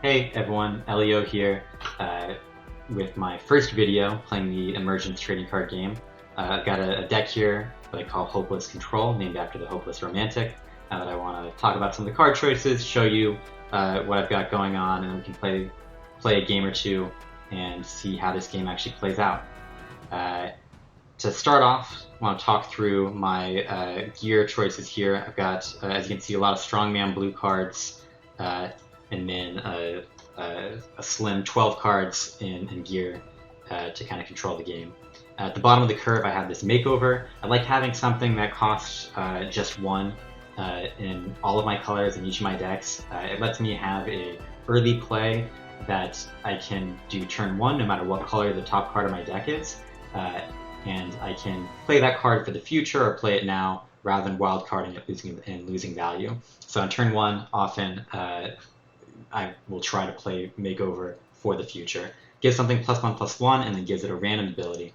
Hey everyone, Elio here with my first video playing the Emergents trading card game. I've got a deck here that I call Hopeless Control, named after the Hopeless Romantic, that I want to talk about some of the card choices, show you what I've got going on, and then we can play a game or two and see how this game actually plays out. To start off, I want to talk through my gear choices here. I've got, as you can see, a lot of strongman blue cards, and then a slim 12 cards in gear to kind of control the game. At the bottom of the curve, I have this Makeover. I like having something that costs just one in all of my colors in each of my decks. It lets me have a early play that I can do turn one no matter what color the top card of my deck is. And I can play that card for the future or play it now rather than wildcarding it and losing value. So on turn one, often I will try to play Makeover for the future. Gives something +1/+1 and then gives it a random ability,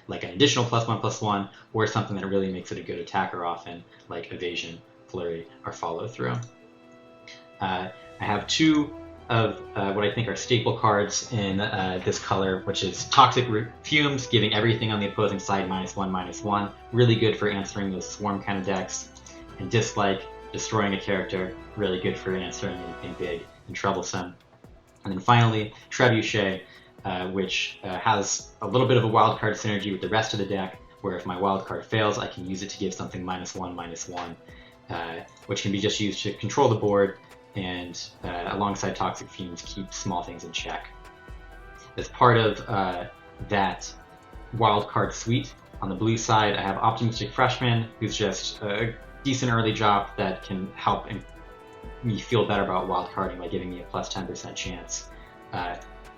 like an additional +1/+1, or something that really makes it a good attacker often, like Evasion, Flurry, or Follow Through. I have two of what I think are staple cards in this color, which is Toxic Fumes, giving everything on the opposing side -1/-1. Really good for answering those swarm kind of decks. And Dislike, destroying a character, really good for answering anything big and troublesome. And then finally, Trebuchet, which has a little bit of a wildcard synergy with the rest of the deck, where if my wildcard fails, I can use it to give something -1/-1, which can be just used to control the board and alongside Toxic Fumes keep small things in check. As part of that wildcard suite, on the blue side I have Optimistic Freshman, who's just a decent early drop that can help me feel better about wildcarding by giving me a +10% chance.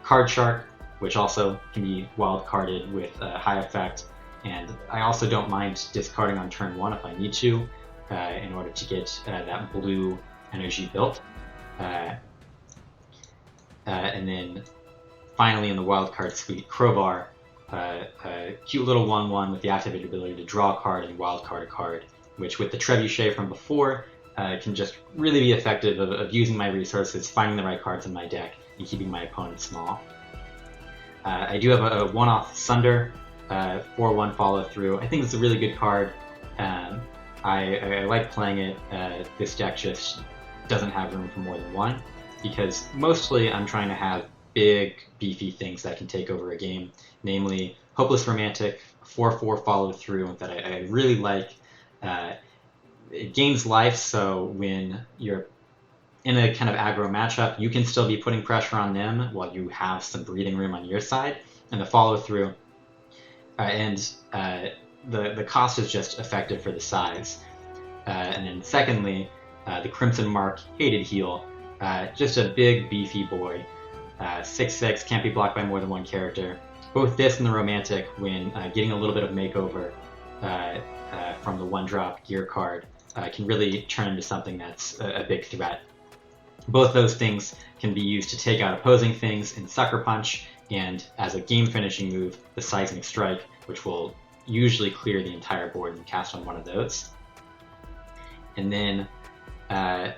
Card Shark, which also can be wildcarded with high effect, and I also don't mind discarding on turn one if I need to in order to get that blue energy built. And then finally in the wildcard suite, Crowbar, a cute little 1/1 with the activated ability to draw a card and wildcard a card, which with the Trebuchet from before can just really be effective of using my resources, finding the right cards in my deck, and keeping my opponent small. I do have a one-off Sunder, 4/1 Follow Through. I think it's a really good card. I like playing it. This deck just doesn't have room for more than one, because mostly I'm trying to have big, beefy things that can take over a game, namely Hopeless Romantic, 4/4 Follow Through that I really like. It gains life, so when you're in a kind of aggro matchup, you can still be putting pressure on them while you have some breathing room on your side. And the Follow Through, the cost is just effective for the size. And then secondly, the Crimson Mark Hated Heal, just a big beefy boy. 6/6, can't be blocked by more than one character. Both this and the Romantic, when getting a little bit of Makeover from the 1-drop gear card, can really turn into something that's a big threat. Both those things can be used to take out opposing things in Sucker Punch, and as a game finishing move, the Seismic Strike, which will usually clear the entire board and cast on one of those. And then a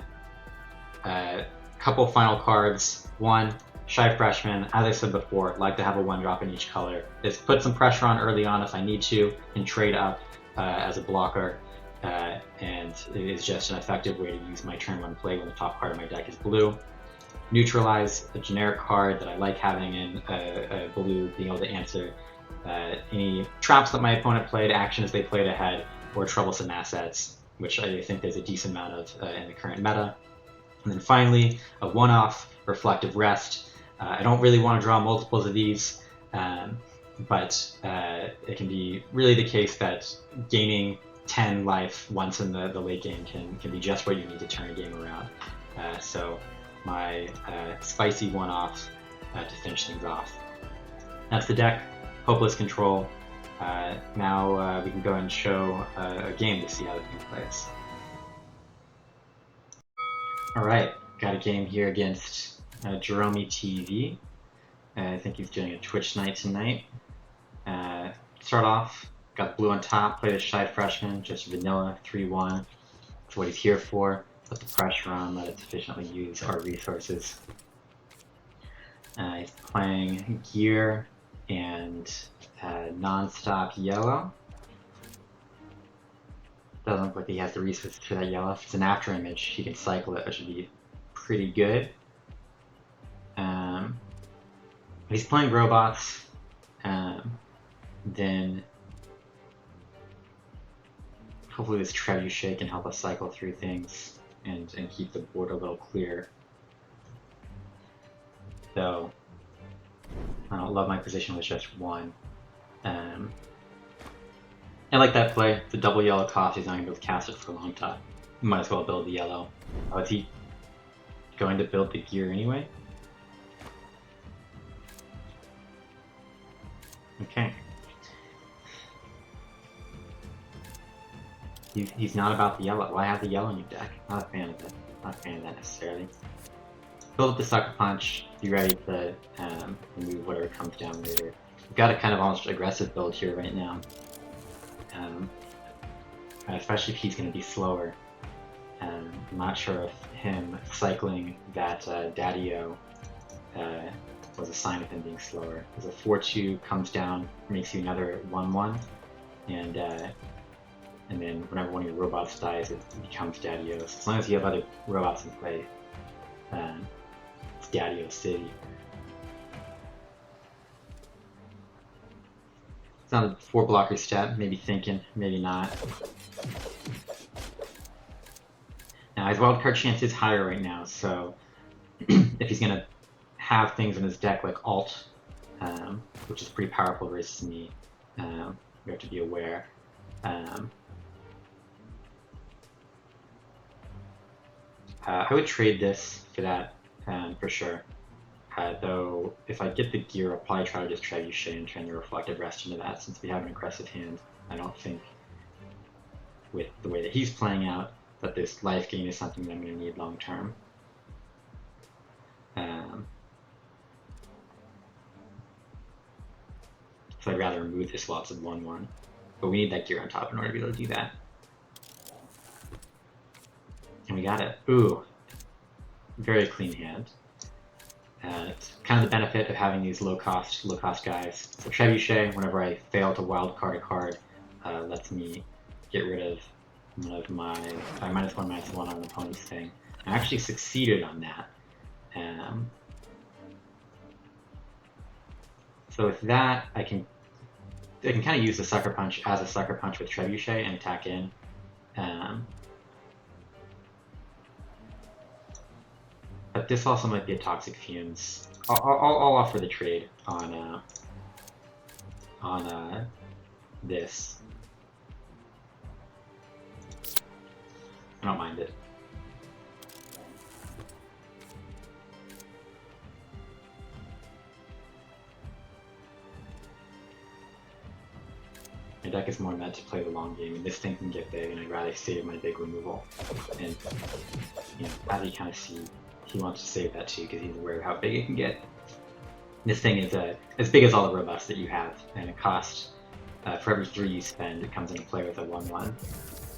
couple final cards. One, Shy Freshman. As I said before, like to have a 1-drop in each color. This puts some pressure on early on if I need to, and trade up as a blocker, and it is just an effective way to use my turn 1 play when the top card of my deck is blue. Neutralize, a generic card that I like having in blue, being able to answer any traps that my opponent played, actions they played ahead, or troublesome assets, which I think there's a decent amount of in the current meta. And then finally, a one-off Reflective Rest. I don't really want to draw multiples of these, but it can be really the case that gaining 10 life once in the late game can be just what you need to turn a game around. So my spicy one-off to finish things off. That's the deck, Hopeless Control. Now we can go and show a game to see how the thing plays. Alright, got a game here against Jerome TV. I think he's doing a Twitch night tonight. Start off, got blue on top, play the Shy Freshman, just vanilla, 3/1. That's what he's here for. put the pressure on, let it sufficiently use our resources. He's playing gear and non-stop yellow. Doesn't look like he has the resources for that yellow. If it's an after image, he can cycle it, which should be pretty good. He's playing robots. Then hopefully this Trebuchet can help us cycle through things and keep the board a little clearer. Though I don't love my position with just one. I like that play. The double yellow cost, he's not going to be able to cast it for a long time. Might as well build the yellow. Oh, is he going to build the gear anyway? Okay. He's not about the yellow. Why have the yellow in your deck? Not a fan of it. Not a fan of that necessarily. Build up the Sucker Punch. Be ready to remove whatever comes down later. We've got a kind of almost aggressive build here right now. Especially if he's going to be slower. I'm not sure if him cycling that Daddy-O was a sign of him being slower. Because a 4-2 comes down, makes you another 1-1, and then whenever one of your robots dies, it becomes Daddy-O. So as long as you have other robots in play, it's Daddy-O City. It's not a 4-blocker step, maybe thinking, maybe not. Now his wildcard chance is higher right now, so if he's going to have things in his deck like Alt, which is pretty powerful versus me, we have to be aware. I would trade this for that, for sure. Though, if I get the gear, I'll probably try to just Trebuchet and turn the Reflective Rest into that, since we have an aggressive hand. I don't think, with the way that he's playing out, that this life gain is something that I'm going to need long term. So I'd rather remove this lots of 1-1. But we need that gear on top in order to be able to do that. And we got it. Ooh. Very clean hand. It's kind of the benefit of having these low cost guys. So Trebuchet, whenever I fail to wildcard a card, lets me get rid of one of my -1/-1 on an opponent's thing. I actually succeeded on that. So with that, I can kind of use the Sucker Punch as a Sucker Punch with Trebuchet and attack in. But this also might be a Toxic Fumes. I'll offer the trade on this. I don't mind it. My deck is more meant to play the long game, and this thing can get big, and I'd rather save my big removal. And, you know, as you kind of see, he wants to save that too, because he's aware of how big it can get. This thing is as big as all the robots that you have, and it costs, for every 3 you spend, it comes into play with a 1/1.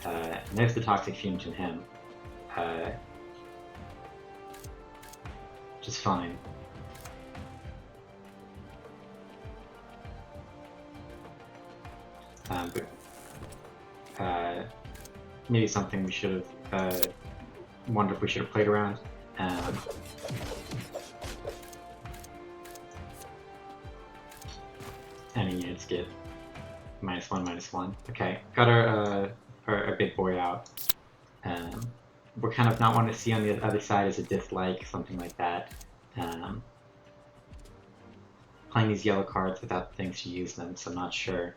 And there's the Toxic Fumes in him. Which is fine. But maybe something we should have wondered if we should have played around. Any units get -1/-1. Okay, got our big boy out. We're kind of not wanting to see on the other side as a dislike, something like that. Playing these yellow cards without things to use them, so I'm not sure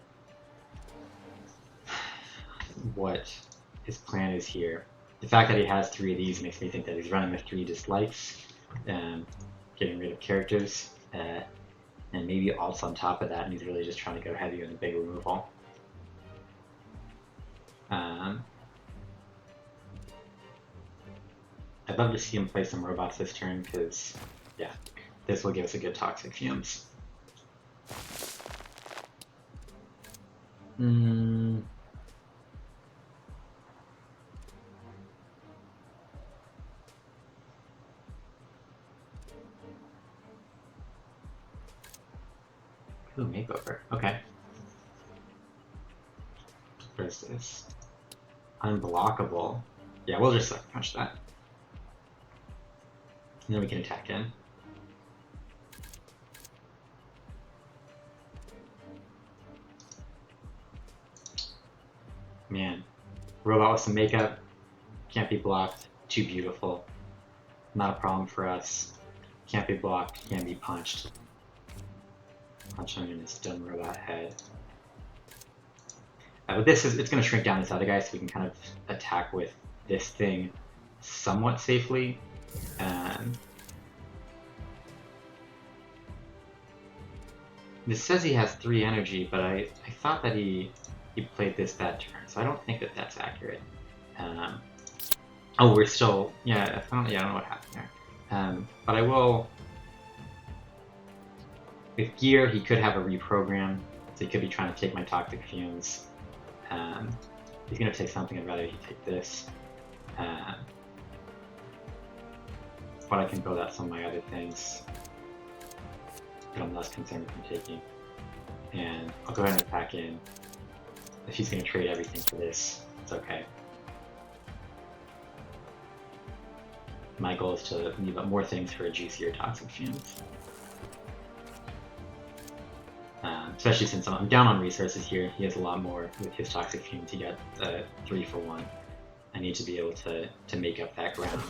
what his plan is here. The fact that he has 3 of these makes me think that he's running the 3 dislikes, getting rid of characters, and maybe alts on top of that, and he's really just trying to go heavy on the big removal. I'd love to see him play some robots this turn, because, yeah, this will give us a good Toxic Fumes. Ooh, Makeover. Okay. What is this? Unblockable. Yeah, we'll just Sucker Punch that. And then we can attack in. Man. Robot with some makeup. Can't be blocked. Too beautiful. Not a problem for us. Can't be blocked. Can't be punched. Punch him in his dumb robot head. But this is, it's going to shrink down this other guy so we can kind of attack with this thing somewhat safely. This says he has 3 energy, but I thought that he played this that turn, so I don't think that that's accurate. Oh, we're still, yeah, I don't know what happened there. But I will, with gear, he could have a reprogram, so he could be trying to take my Toxic Fumes. He's going to take something, I'd rather he take this. But I can build out some of my other things that I'm less concerned with him taking. And I'll go ahead and attack in. If he's going to trade everything for this, it's okay. My goal is to leave up more things for a juicier Toxic Fumes. Especially since I'm down on resources here, he has a lot more with his Toxic Fumes. He got 3 for 1. I need to be able to make up that ground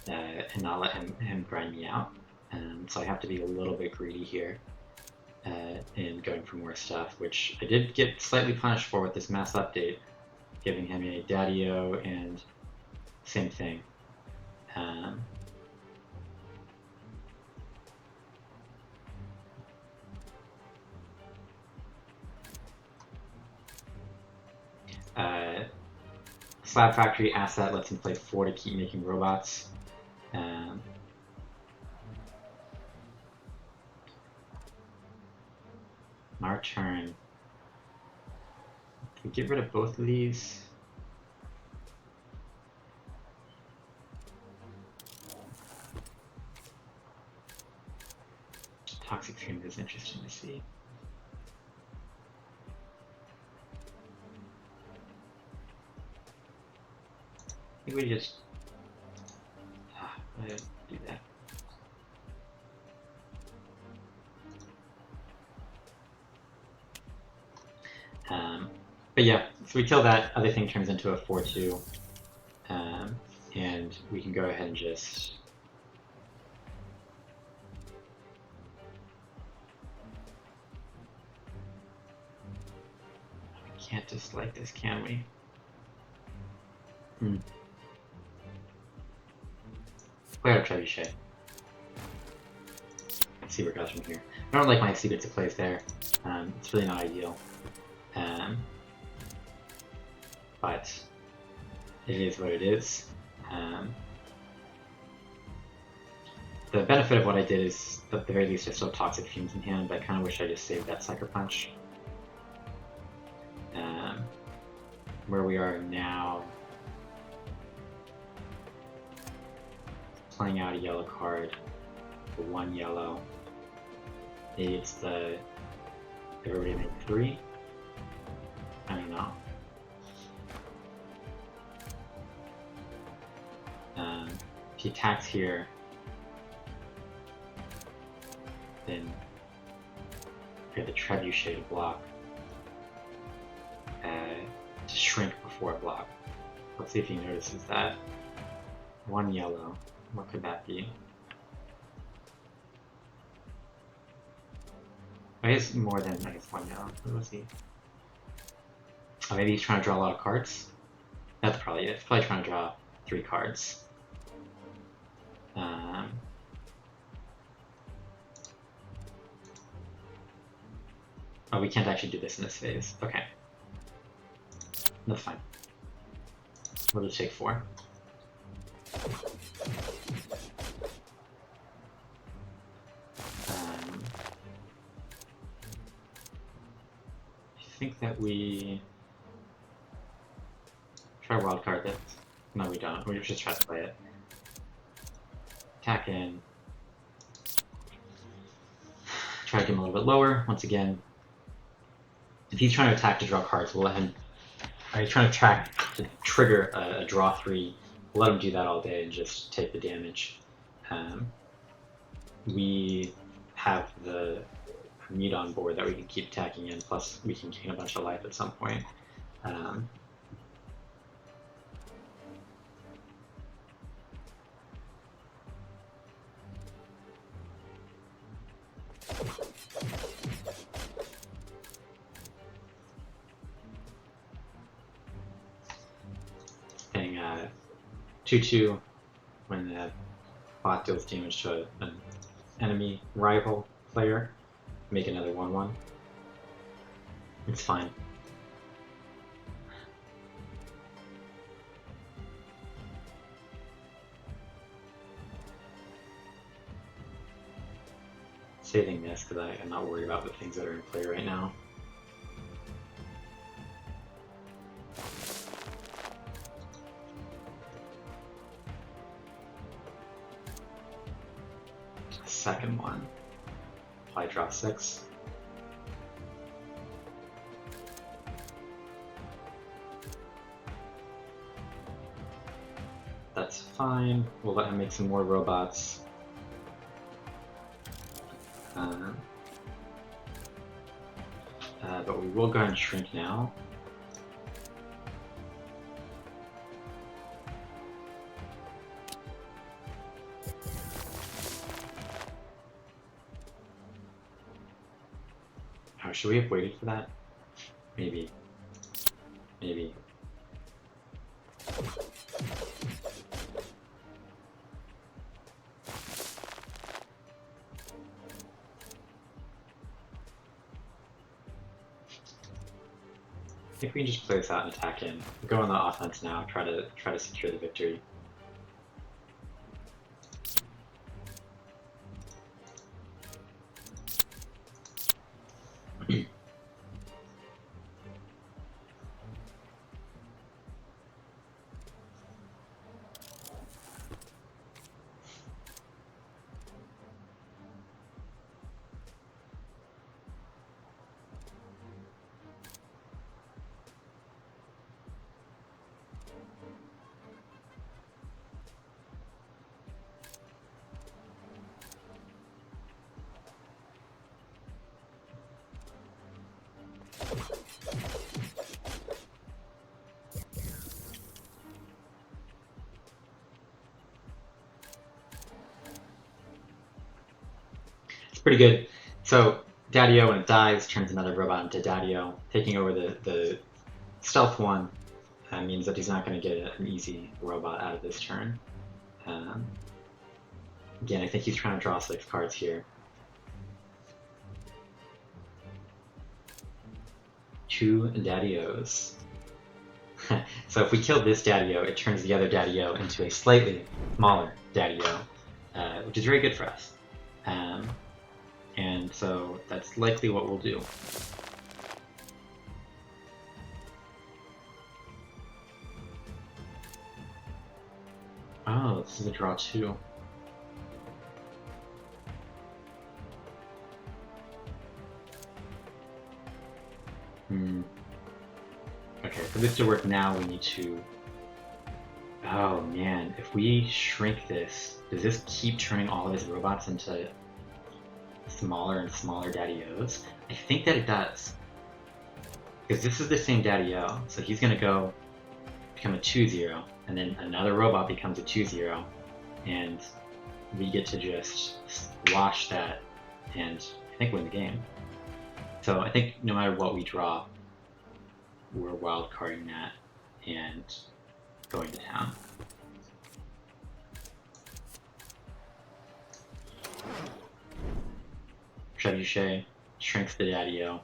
and not let him grind me out. So I have to be a little bit greedy here in going for more stuff, which I did get slightly punished for with this mass update, giving him a Daddy-O and same thing. Slab Factory asset lets him play 4 to keep making robots. Our turn. Can we get rid of both of these? Toxic Fumes is interesting to see. I think we just do that. But yeah, so we kill that, other thing turns into a 4-2, and we can go ahead and just we can't just like this, can we? Play out a Trebuchet. Let's see where it goes from here. I don't like my secrets it plays there. It's really not ideal. But it is what it is. The benefit of what I did is, at the very least, I still have Toxic Fumes in hand, but I kind of wish I just saved that Sucker Punch. Where we are now, playing out a yellow card for 1 yellow. Maybe it's the everybody make 3. I don't know. If he attacks here, then we have the Trebuchet to block, to shrink before a block. Let's see if he notices that. 1 yellow. What could that be? I guess more than, I guess, 1 yellow. What was he? Oh, maybe he's trying to draw a lot of cards? That's probably it. He's probably trying to draw 3 cards. Oh, we can't actually do this in this phase. Okay. That's fine. We'll just take 4. I think that we try wildcard this. No, we don't. We just try to play it. Attack in. try to get him a little bit lower. Once again, if he's trying to attack to draw cards, we'll let him. Or he's trying to trigger a draw 3. We'll let him do that all day and just take the damage. We have the meat on board that we can keep attacking in, plus we can gain a bunch of life at some point. Paying 2/2 when the bot deals damage to an enemy rival player. Make another 1/1. It's fine. Saving this because I'm not worried about the things that are in play right now. Second one. Apply draw 6. That's fine. We'll let him make some more robots. But we will go ahead and shrink now. Oh, should we have waited for that? Maybe. Maybe. I think we can just play this out and attack in. Go on the offense now. Try to secure the victory. Pretty good. So Daddy-O, when it dies, turns another robot into Daddy-O. Taking over the stealth one means that he's not going to get an easy robot out of this turn. Again, I think he's trying to draw 6 cards here. 2 Daddy-Os. So if we kill this Daddy-O, it turns the other Daddy-O into a slightly smaller Daddy-O, which is very good for us. And so that's likely what we'll do. Oh, this is a draw 2. Okay, for this to work now, we need to... Oh man, if we shrink this, does this keep turning all of his robots into smaller and smaller Daddy-Os? I think that it does. Because this is the same Daddy-O, so he's going to go become a 2/0, and then another robot becomes a 2/0, and we get to just squash that and I think win the game. So I think no matter what we draw, we're wildcarding that and going to town. Trebuchet shrinks the Daddy-O.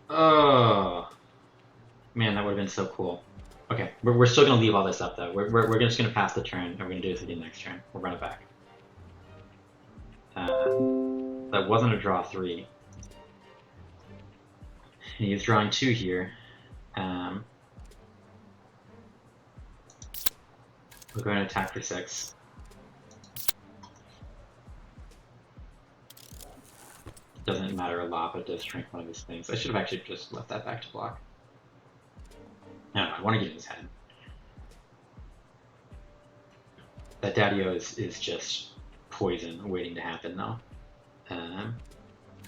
Oh man, that would have been so cool. Okay, we're still gonna leave all this up though. We're just gonna pass the turn, and we're gonna do this again next turn. We'll run it back. That wasn't a draw 3. He's drawing 2 here. So go ahead and attack for 6. Doesn't matter a lot, but it does shrink one of his things. I should have actually just left that back to block. No, I want to get in his head. That Daddy-O is just poison waiting to happen, though.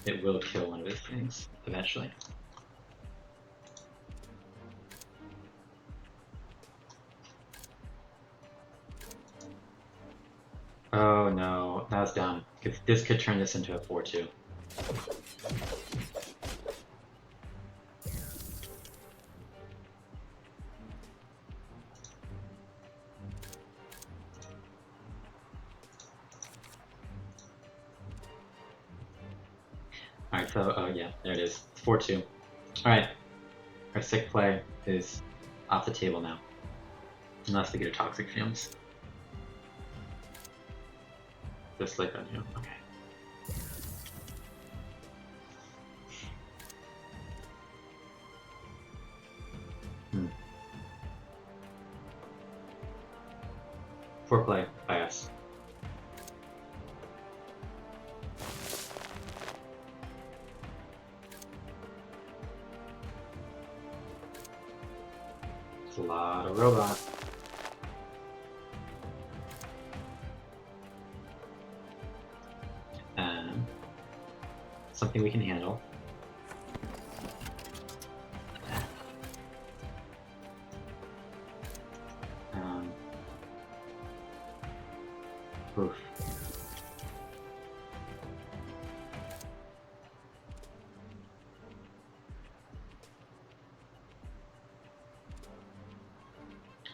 It will kill one of his things eventually. Oh no, that was dumb. This could turn this into a 4-2. Alright, so, oh yeah, there it is. 4-2. Alright, our sick play is off the table now. Unless they get a Toxic Fumes. Just like on you. Okay. Foreplay by us. It's a lot of robots. Something we can handle. Oof.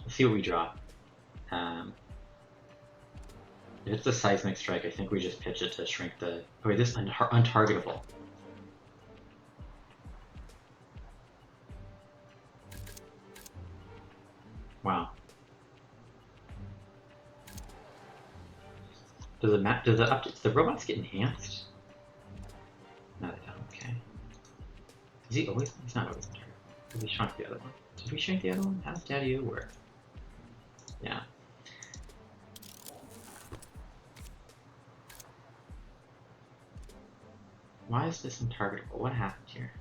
Let's see what we draw. If it's a Seismic Strike, I think we just pitch it to shrink the... Oh wait, this is untargetable. Wow. Does the robots get enhanced? No, they don't. Okay. Is he always? He's not always untargetable. Did we shrink the other one? Did we shrink the other one? How does Daddy-O work? Yeah. Why is this untargetable? What happened here?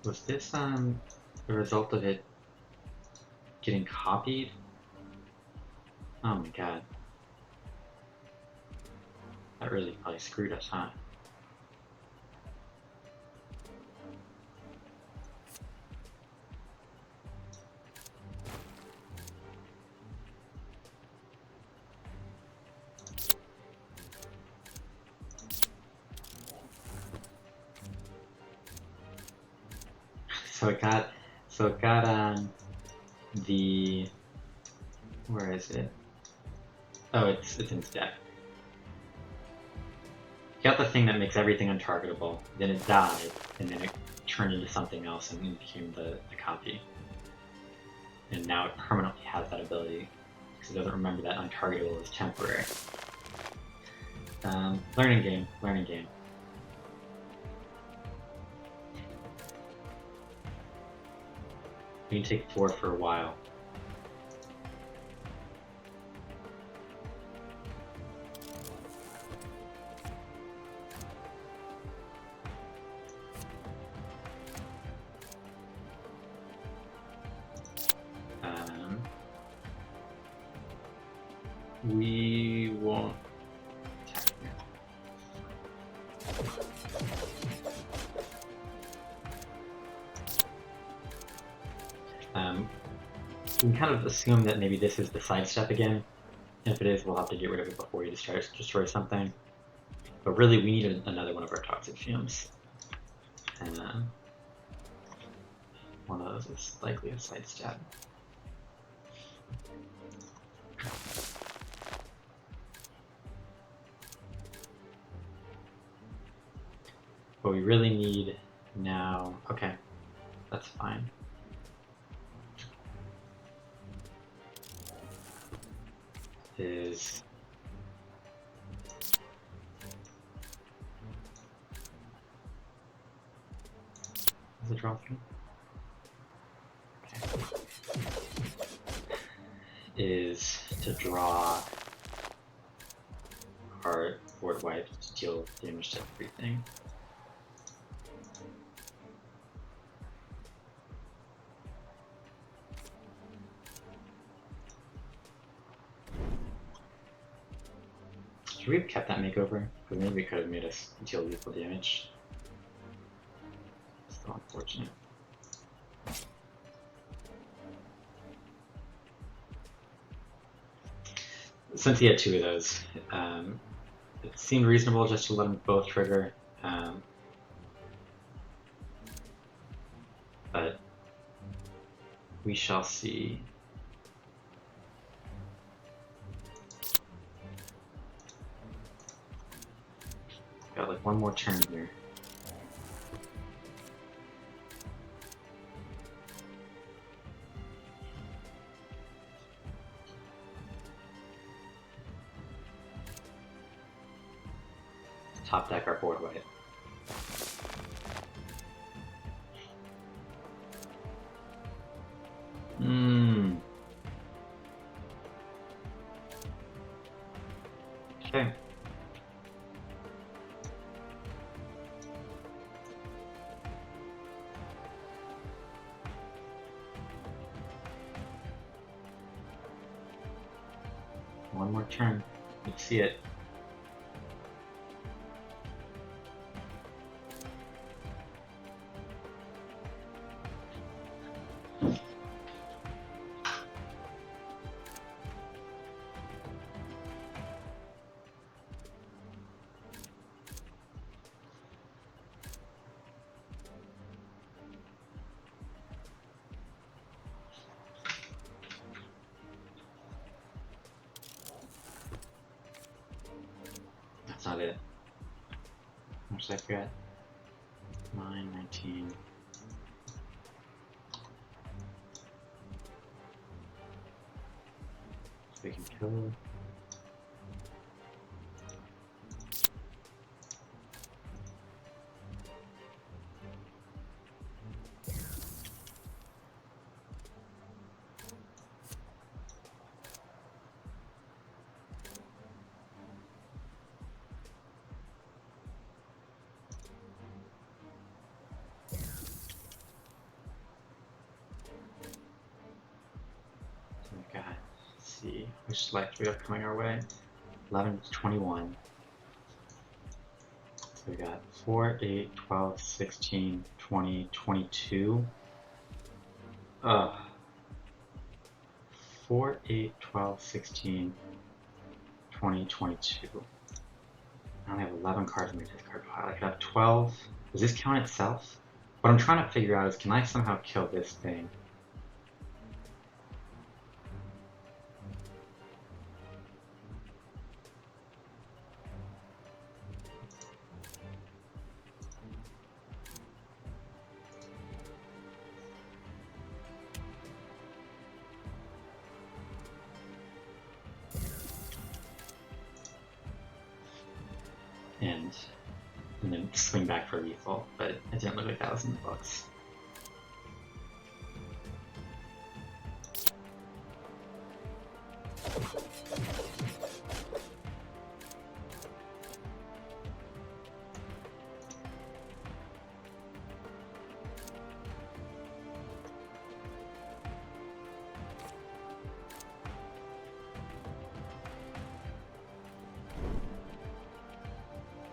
Was this the result of it getting copied? Oh my god. That really probably screwed us, huh? So it got the, where is it? Oh, it's in its deck. Got the thing that makes everything untargetable, then it died, and then it turned into something else and became the copy. And now it permanently has that ability, because it doesn't remember that untargetable is temporary. Learning game. You can take 4 for a while. We won't attack here. We can kind of assume that maybe this is the sidestep again. And if it is, we'll have to get rid of it before you destroy something. But really, we need another one of our Toxic Fumes. And one of those is likely a sidestep. What we really need now, okay, that's fine. Is draw through? Okay. Is to draw card board wipe to deal damage to everything. Should we have kept that makeover? Because maybe it could have made us deal lethal damage. So unfortunate. Since he had two of those, it seemed reasonable just to let them both trigger. But we shall see. Got like one more turn here. Top deck our board wipe. Okay. One more turn. Let's see it. That's not it. How much did I forget? 9, 19. So we can kill. See which select we got coming our way. 11 to 21. So we got 4, 8, 12, 16, 20, 22. 4, 8, 12, 16, 20, 22. I only have 11 cards in my discard pile. I could have 12. Does this count itself? What I'm trying to figure out is, can I somehow kill this thing? And then swing back for lethal, but it didn't look like that was in the books.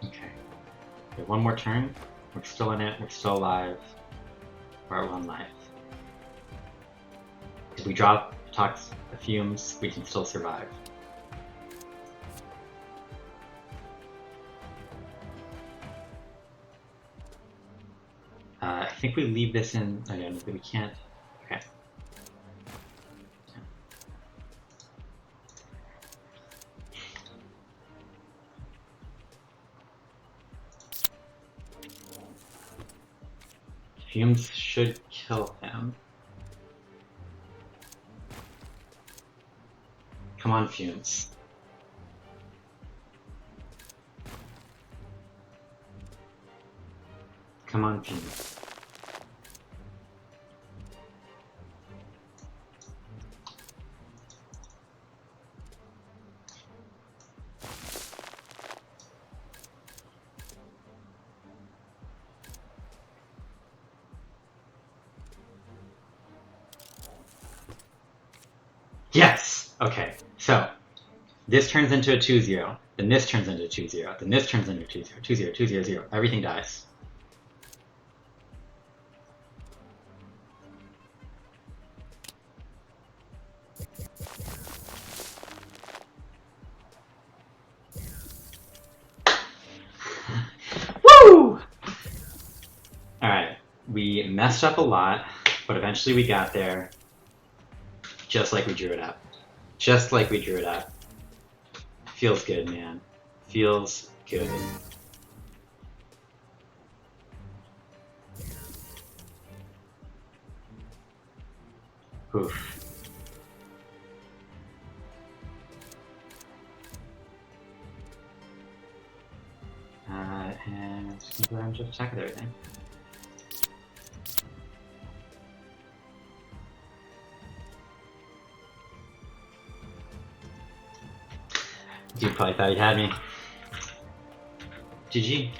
Okay, one more turn. We're still in it. We're still alive. We're at 1 life. If we drop Toxic Fumes, we can still survive. I think we leave this in again, but we can't. Okay. Fumes should kill him. Come on, Fumes. Come on, Fumes. So this turns into a 2-0. Then this turns into a 2-0. Then this turns into a 2-0. 2-0, 2-0, 0. Everything dies. Woo! Alright, we messed up a lot, but eventually we got there. Just like we drew it up. Just like we drew it up. Feels good, man. Feels good. Oof. And I'm just check everything. Dude probably thought he had me. GG.